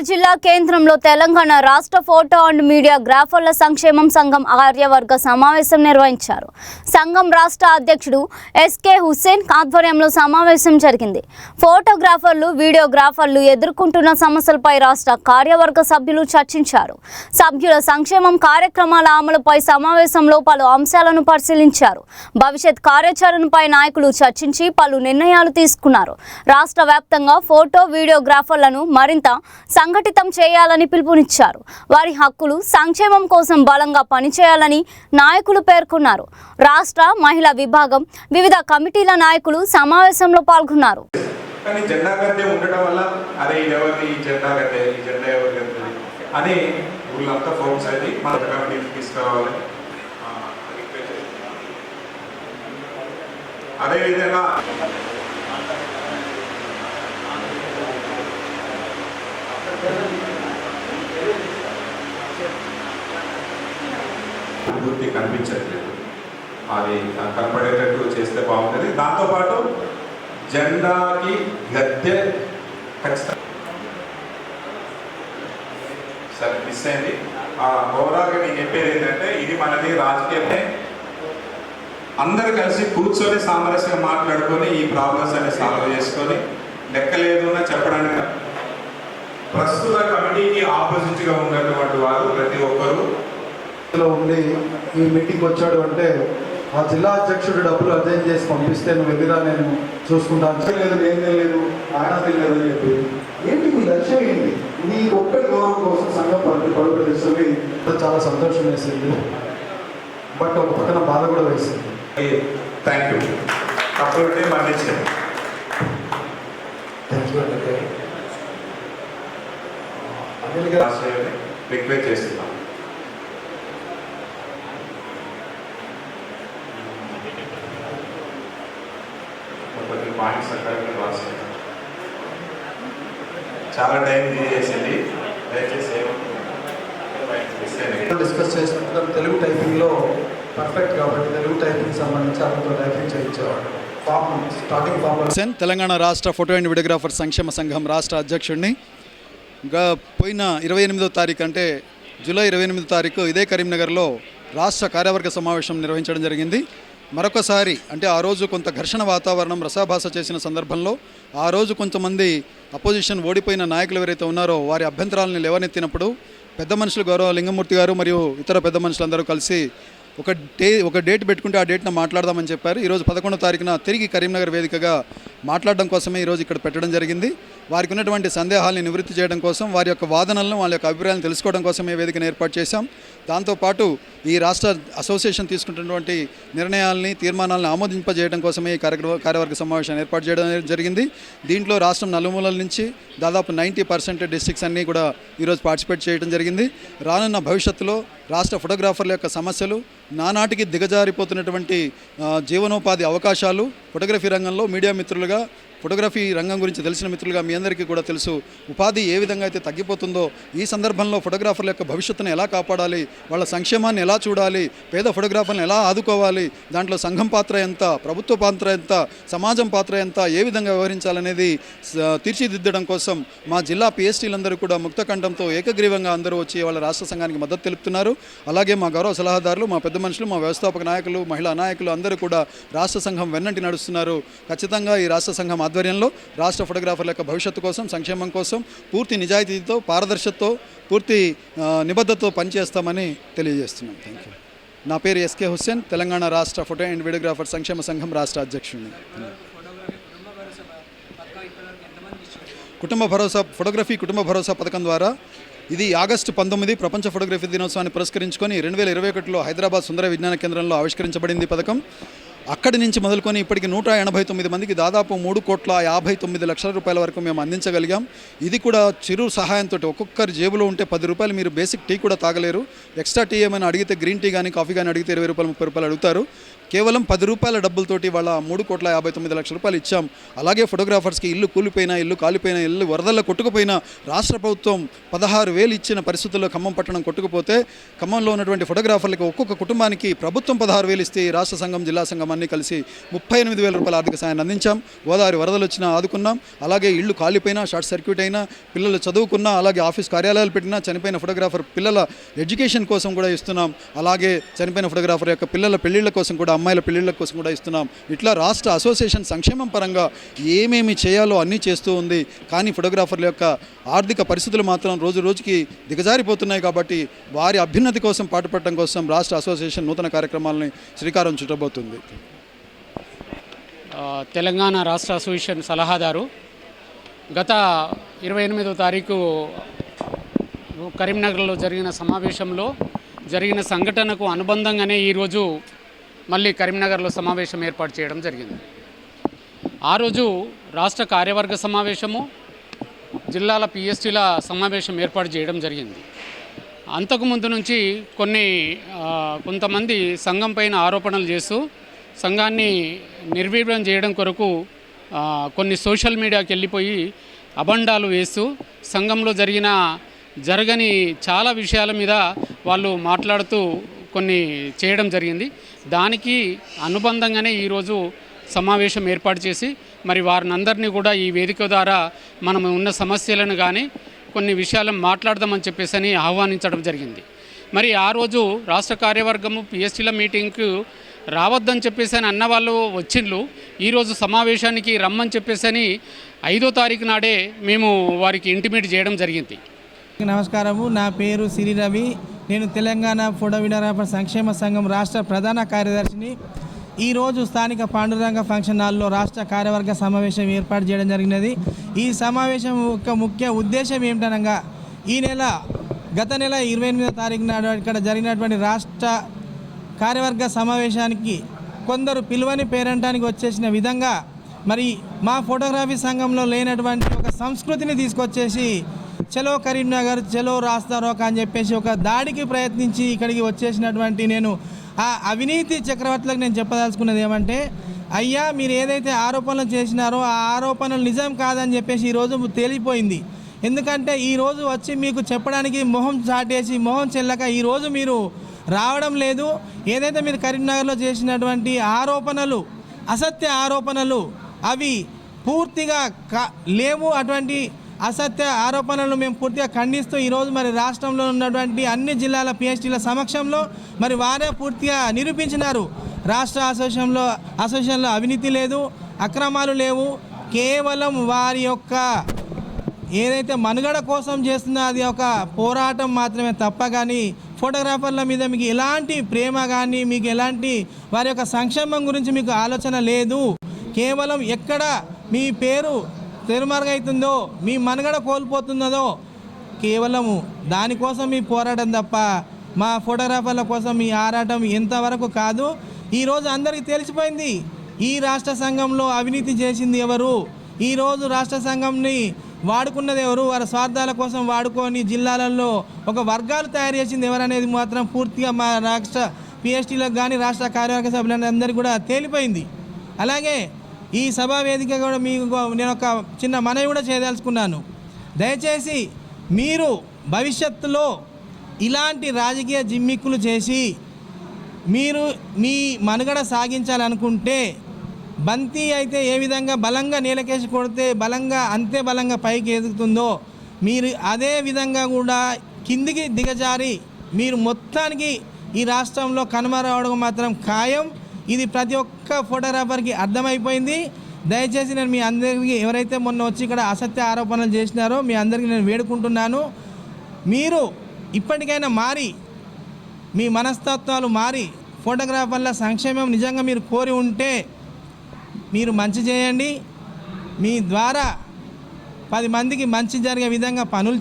కరీంనగర్ జిల్లా కేంద్రంలో తెలంగాణ రాష్ట్ర ఫోటో అండ్ మీడియా గ్రాఫర్ల సంక్షేమం సంఘం కార్యవర్గ సమావేశం నిర్వహించారు. సంఘం రాష్ట్ర అధ్యక్షుడు ఎస్కే హుస్సేన్ ఆధ్వర్యంలో సమావేశం జరిగింది. ఫోటోగ్రాఫర్లు, వీడియోగ్రాఫర్లు ఎదుర్కొంటున్న సమస్యలపై రాష్ట్ర కార్యవర్గ సభ్యులు చర్చించారు. సభ్యుల సంక్షేమం కార్యక్రమాల అమలుపై సమావేశంలో పలు అంశాలను పరిశీలించారు. భవిష్యత్ కార్యాచరణపై నాయకులు చర్చించి పలు నిర్ణయాలు తీసుకున్నారు. రాష్ట్ర వ్యాప్తంగా ఫోటో, వీడియోగ్రాఫర్లను మరింత సంఘటితం చేయాలని పిలుపునిచ్చారు. వారి హక్కులు, సంక్షేమం కోసం బలంగా పనిచేయాలని నాయకులు పేర్కొన్నారు. రాష్ట్ర మహిళా విభాగం, వివిధ కమిటీల నాయకులు సమావేశంలో పాల్గొన్నారు. అదేవిధంగా పూర్తి కనిపించట్లేదు, అది కనపడేటట్టు చేస్తే బాగుంటుంది. దాంతోపాటు జెండాకి గద్దె ఖచ్చితంగా సరే మిస్ అయింది. ఓవరాల్గా నేను చెప్పేది ఏంటంటే, ఇది మనది రాజకీయమే. అందరు కలిసి కూర్చొని సామరస్యంగా మాట్లాడుకొని ఈ ప్రాబ్లమ్స్ అన్ని సాల్వ్ చేసుకొని లెక్కలేదు అని చెప్పడానికి ప్రస్తుత కమిటీకి ఆపోజిట్గా ఉన్నటువంటి వారు ప్రతి ఒక్కరు ఉండి ఈ మీటింగ్ వచ్చాడు అంటే ఆ జిల్లా అధ్యక్షుడు డబ్బులు అర్జెంట్ చేసి పంపిస్తే నువ్వు వెళ్ళిరా, నేను చూసుకుంటాను. లేదు, నేను లేదు, ఆయన తెలియదు అని చెప్పి ఏంటి మీ లక్ష్యం ఏంటి? నీ ఒక్కటి గౌరవం కోసం సంఘం పడుతుంది. చాలా సంతోషం వేసింది, బట్ ఒక పక్కన బాధ కూడా వేసింది. Thank you. అప్పుడు మన్నించండి. థ్యాంక్ యూ రిక్వెస్ట్ చేస్తున్నాం. చాలా టైం చేసింది, దయచేసి డిస్కస్ చేసినట్టు తెలుగు టైపింగ్లో పర్ఫెక్ట్ కాబట్టి తెలుగు టైపింగ్ సంబంధించి అతనితో టైపింగ్ చేయించేవాడు. తెలంగాణ రాష్ట్ర ఫోటో అండ్ వీడియోగ్రాఫర్ సంక్షేమ సంఘం రాష్ట్ర అధ్యక్షుడిని. పోయిన 28వ తారీఖు అంటే జూలై 28వ తారీఖు ఇదే కరీంనగర్లో రాష్ట్ర కార్యవర్గ సమావేశం నిర్వహించడం జరిగింది. మరొకసారి అంటే ఆ రోజు కొంత ఘర్షణ వాతావరణం రసాభాస చేసిన సందర్భంలో ఆ రోజు కొంతమంది అపోజిషన్ ఓడిపోయిన నాయకులు ఎవరైతే ఉన్నారో వారి అభ్యంతరాలను లేవనెత్తినప్పుడు పెద్ద మనుషులు గౌరవ లింగమూర్తి గారు మరియు ఇతర పెద్ద మనుషులందరూ కలిసి ఒక డేట్ పెట్టుకుంటే ఆ డేట్ను మాట్లాడదామని చెప్పారు. ఈరోజు 11వ తారీఖున తిరిగి కరీంనగర్ వేదికగా మాట్లాడడం కోసమే ఈరోజు ఇక్కడ పెట్టడం జరిగింది. వారికి ఉన్నటువంటి సందేహాలను నివృత్తి చేయడం కోసం, వారి యొక్క వాదనలను, వాళ్ళ యొక్క అభిప్రాయాలను తెలుసుకోవడం కోసమే వేదికను ఏర్పాటు చేశాం. దాంతోపాటు ఈ రాష్ట్ర అసోసియేషన్ తీసుకుంటున్నటువంటి నిర్ణయాలని, తీర్మానాలను ఆమోదింపజేయడం కోసమే ఈ కార్యవర్గ సమావేశాన్ని ఏర్పాటు చేయడం జరిగింది. దీంట్లో రాష్ట్రం నలుమూలల నుంచి దాదాపు 90% డిస్ట్రిక్ట్స్ అన్నీ కూడా ఈరోజు పార్టిసిపేట్ చేయడం జరిగింది. రానున్న భవిష్యత్తులో రాష్ట్ర ఫోటోగ్రాఫర్ల యొక్క సమస్యలు, నానాటికి దిగజారిపోతున్నటువంటి జీవనోపాధి అవకాశాలు, ఫోటోగ్రఫీ రంగంలో మీడియా మిత్రులుగా, ఫోటోగ్రఫీ రంగం గురించి తెలిసిన మిత్రులుగా మీ అందరికీ కూడా తెలుసు, ఉపాధి ఏ విధంగా అయితే తగ్గిపోతుందో ఈ సందర్భంలో ఫోటోగ్రాఫర్ల యొక్క భవిష్యత్తును ఎలా కాపాడాలి, వాళ్ళ సంక్షేమాన్ని ఎలా చూడాలి, పేద ఫోటోగ్రాఫర్లను ఎలా ఆదుకోవాలి, దాంట్లో సంఘం పాత్ర ఎంత, ప్రభుత్వ పాత్ర ఎంత, సమాజం పాత్ర ఎంత, ఏ విధంగా వ్యవహరించాలనేది తీర్చిదిద్దడం కోసం మా జిల్లా పిఎస్టీలందరూ కూడా ముక్తకంఠంతో ఏకగ్రీవంగా అందరూ వచ్చి వాళ్ళ రాష్ట్ర సంఘానికి మద్దతు తెలుపుతున్నారు. అలాగే మా గౌరవ సలహాదారులు, మా పెద్ద మనుషులు, మా వ్యవస్థాపక నాయకులు, మహిళా నాయకులు అందరూ కూడా రాష్ట్ర సంఘం వెన్నంటి నడుస్తున్నారు. ఖచ్చితంగా ఈ రాష్ట్ర సంఘం ఆధ్వర్యంలో రాష్ట్ర ఫోటోగ్రాఫర్ల యొక్క భవిష్యత్తు కోసం, సంక్షేమం కోసం పూర్తి నిజాయితీతో, పారదర్శకతో, పూర్తి నిబద్ధతతో పనిచేస్తామని తెలియజేస్తున్నాం. Thank you. నా పేరు ఎస్కే హుస్సేన్, తెలంగాణ రాష్ట్ర ఫోటో అండ్ వీడియోగ్రాఫర్ సంక్షేమ సంఘం రాష్ట్ర అధ్యక్షుడిని. ఫోటోగ్రఫీ కుటుంబ భరోసా పథకం ద్వారా ఇది ఆగస్టు 19 ప్రపంచ ఫోటోగ్రఫీ దినోత్సవాన్ని పురస్కరించుకొని 2021లో హైదరాబాద్ సుందర విజ్ఞాన కేంద్రంలో ఆవిష్కరించబడింది పథకం. అక్కడి నుంచి మొదలుకొని ఇప్పటికి 189 మందికి దాదాపు 3,59 లక్షల రూపాయల వరకు మేము అందించగలిగాం. ఇది కూడా చిరు సహాయంతో, ఒక్కొక్కరి జేబులో ఉంటే 10 రూపాయలు మీరు బేసిక్ టీ కూడా తాగలేరు. ఎక్స్ట్రా టీ ఏమైనా అడిగితే, గ్రీన్ టీ కానీ కాఫీ కానీ అడిగితే 20 రూపాయలు 30 రూపాయలు అడుగుతారు. కేవలం 10 రూపాయల డబ్బులతోటి వాళ్ళ 3,59,00,000 రూపాయలు ఇచ్చాం. అలాగే ఫోటోగ్రాఫర్స్కి ఇల్లు కూలిపోయినా, ఇల్లు కాలిపోయినా, ఇల్లు వరదల్లో కొట్టుకుపోయినా రాష్ట్ర ప్రభుత్వం 16,000 ఇచ్చిన పరిస్థితుల్లో ఖమ్మం పట్టణం కొట్టుకుపోతే ఖమ్మంలో ఉన్నటువంటి ఫోటోగ్రాఫర్లకు ఒక్కొక్క కుటుంబానికి ప్రభుత్వం 16,000 ఇస్తే రాష్ట్ర సంఘం, జిల్లా సంఘం అన్నీ కలిసి 38,000 రూపాయల ఆర్థిక సాయాన్ని అందించాం. గోదావరి వరదలు వచ్చినా ఆదుకున్నాం. అలాగే ఇల్లు కాలిపోయినా, షార్ట్ సర్క్యూట్ అయినా, పిల్లలు చదువుకున్నా, అలాగే ఆఫీస్ కార్యాలయాలు పెట్టినా, చనిపోయిన ఫోటోగ్రాఫర్ పిల్లల ఎడ్యుకేషన్ కోసం కూడా ఇస్తున్నాం. అలాగే చనిపోయిన ఫోటోగ్రాఫర్ యొక్క పిల్లల పెళ్లిళ్ళ కోసం కూడా, అమ్మాయిల పెళ్లిళ్ళ కోసం కూడా ఇస్తున్నాం. ఇట్లా రాష్ట్ర అసోసియేషన్ సంక్షేమం పరంగా ఏమేమి చేయాలో అన్నీ చేస్తూ ఉంది. కానీ ఫోటోగ్రాఫర్ల యొక్క ఆర్థిక పరిస్థితులు మాత్రం రోజు రోజుకి దిగజారిపోతున్నాయి. కాబట్టి వారి అభ్యున్నతి కోసం పాటుపడటం కోసం రాష్ట్ర అసోసియేషన్ నూతన కార్యక్రమాలని శ్రీకారం చుట్టబోతుంది. తెలంగాణ రాష్ట్ర అసోసియేషన్ సలహాదారు గత 28వ తారీఖు కరీంనగర్లో జరిగిన సమావేశంలో జరిగిన సంఘటనకు అనుబంధంగానే ఈరోజు మళ్ళీ కరీంనగర్లో సమావేశం ఏర్పాటు చేయడం జరిగింది. ఆ రోజు రాష్ట్ర కార్యవర్గ సమావేశము, జిల్లాల పిఎస్టీల సమావేశం ఏర్పాటు చేయడం జరిగింది. అంతకుముందు నుంచి కొంతమంది సంఘం పైన ఆరోపణలు చేస్తూ సంఘాన్ని నిర్వీర్యం చేయడం కొరకు కొన్ని సోషల్ మీడియాకి వెళ్ళిపోయి అబండాలు వేస్తూ సంఘంలో జరగని చాలా విషయాల మీద వాళ్ళు మాట్లాడుతూ కొన్ని చేయడం జరిగింది. దానికి అనుబంధంగానే ఈరోజు సమావేశం ఏర్పాటు చేసి మరి వారినందరినీ కూడా ఈ వేదిక ద్వారా మనం ఉన్న సమస్యలను కానీ కొన్ని విషయాలను మాట్లాడదామని చెప్పేసి ఆహ్వానించడం జరిగింది. మరి ఆ రోజు రాష్ట్ర కార్యవర్గము పిఎస్టీల మీటింగ్కు రావద్దని చెప్పేసి అన్న వాళ్ళు వచ్చిండ్రు. ఈరోజు సమావేశానికి రమ్మని చెప్పేసి 5వ తారీఖు నాడే మేము వారికి ఇంటిమేట్ చేయడం జరిగింది. నమస్కారము, నా పేరు సిరి రవి. నేను తెలంగాణ ఫోటోగ్రాఫర్ సంక్షేమ సంఘం రాష్ట్ర ప్రధాన కార్యదర్శిని. ఈరోజు స్థానిక పాండురంగ ఫంక్షన్ హాల్లో రాష్ట్ర కార్యవర్గ సమావేశం ఏర్పాటు చేయడం జరిగినది. ఈ సమావేశం యొక్క ముఖ్య ఉద్దేశం ఏమిటనగా గత నెల 28వ తారీఖు నాడు ఇక్కడ జరిగినటువంటి రాష్ట్ర కార్యవర్గ సమావేశానికి కొందరు పిలువని పేరంటానికి వచ్చేసిన విధంగా మరి మా ఫోటోగ్రఫీ సంఘంలో లేనటువంటి ఒక సంస్కృతిని తీసుకొచ్చేసి చలో కరీంనగర్, చలో రాస్తా రోకా అని చెప్పేసి ఒక దాడికి ప్రయత్నించి ఇక్కడికి వచ్చేసినటువంటి నేను ఆ అవినీతి చక్రవర్తులకు నేను చెప్పదలుచుకున్నది ఏమంటే, అయ్యా మీరు ఏదైతే ఆరోపణలు చేసినారో ఆ ఆరోపణలు నిజం కాదని చెప్పేసి ఈరోజు తేలిపోయింది. ఎందుకంటే ఈరోజు వచ్చి మీకు చెప్పడానికి మొహం చాటేసి మొహం చెల్లక ఈరోజు మీరు రావడం లేదు. ఏదైతే మీరు కరీంనగర్లో చేసినటువంటి ఆరోపణలు, అసత్య ఆరోపణలు, అవి పూర్తిగా లేవు. అటువంటి అసత్య ఆరోపణలను మేము పూర్తిగా ఖండిస్తూ ఈరోజు మరి రాష్ట్రంలో ఉన్నటువంటి అన్ని జిల్లాల పిఎస్టీల సమక్షంలో మరి వారే పూర్తిగా నిరూపించినారు. రాష్ట్ర అసోసియేషన్లో అవినీతి లేదు, అక్రమాలు లేవు. కేవలం వారి యొక్క ఏదైతే మనుగడ కోసం చేస్తుందో అది ఒక పోరాటం మాత్రమే తప్ప కానీ ఫోటోగ్రాఫర్ల మీద మీకు ఎలాంటి ప్రేమ కానీ మీకు ఎలాంటి వారి యొక్క సంక్షేమం గురించి మీకు ఆలోచన లేదు. కేవలం ఎక్కడ మీ పేరు తెరుమరుగవుతుందో, మీ మనుగడ కోల్పోతున్నదో కేవలము దానికోసం మీ పోరాటం తప్ప మా ఫోటోగ్రాఫర్ల కోసం మీ ఆరాటం ఎంతవరకు కాదు. ఈరోజు అందరికీ తెలిసిపోయింది ఈ రాష్ట్ర సంఘంలో అవినీతి చేసింది ఎవరు, ఈరోజు రాష్ట్ర సంఘంని వాడుకున్నది ఎవరు, వారి స్వార్థాల కోసం వాడుకొని జిల్లాలలో ఒక వర్గాలు తయారు చేసింది ఎవరనేది మాత్రం పూర్తిగా మా రాష్ట్ర పిఎస్టీలకు కానీ రాష్ట్ర కార్యవర్గ సభ్యులందరికీ కూడా తేలిపోయింది. అలాగే ఈ సభా వేదిక కూడా మీకు నేను ఒక చిన్న మనవి కూడా చేయదలుచుకున్నాను. దయచేసి మీరు భవిష్యత్తులో ఇలాంటి రాజకీయ జిమ్మిక్కులు చేసి మీరు మీ మనుగడ సాగించాలనుకుంటే బంతి అయితే ఏ విధంగా బలంగా నేలకేసి కొడితే అంతే బలంగా పైకి ఎదుగుతుందో మీరు అదే విధంగా కూడా కిందికి దిగజారి మీరు మొత్తానికి ఈ రాష్ట్రంలో కనుమరవడం మాత్రం ఖాయం. ఇది ప్రతి ఒక్క ఫోటోగ్రాఫర్కి అర్థమైపోయింది. దయచేసి నేను మీ అందరికీ ఎవరైతే మొన్న వచ్చి ఇక్కడ అసత్య ఆరోపణలు చేసినారో మీ అందరికీ నేను వేడుకుంటున్నాను, మీరు ఇప్పటికైనా మారి మీ మనస్తత్వాలు మారి ఫోటోగ్రాఫర్ల సంక్షేమం నిజంగా మీరు కోరి ఉంటే మీరు మంచి చేయండి. మీ ద్వారా 10 మందికి మంచి జరిగే విధంగా పనులు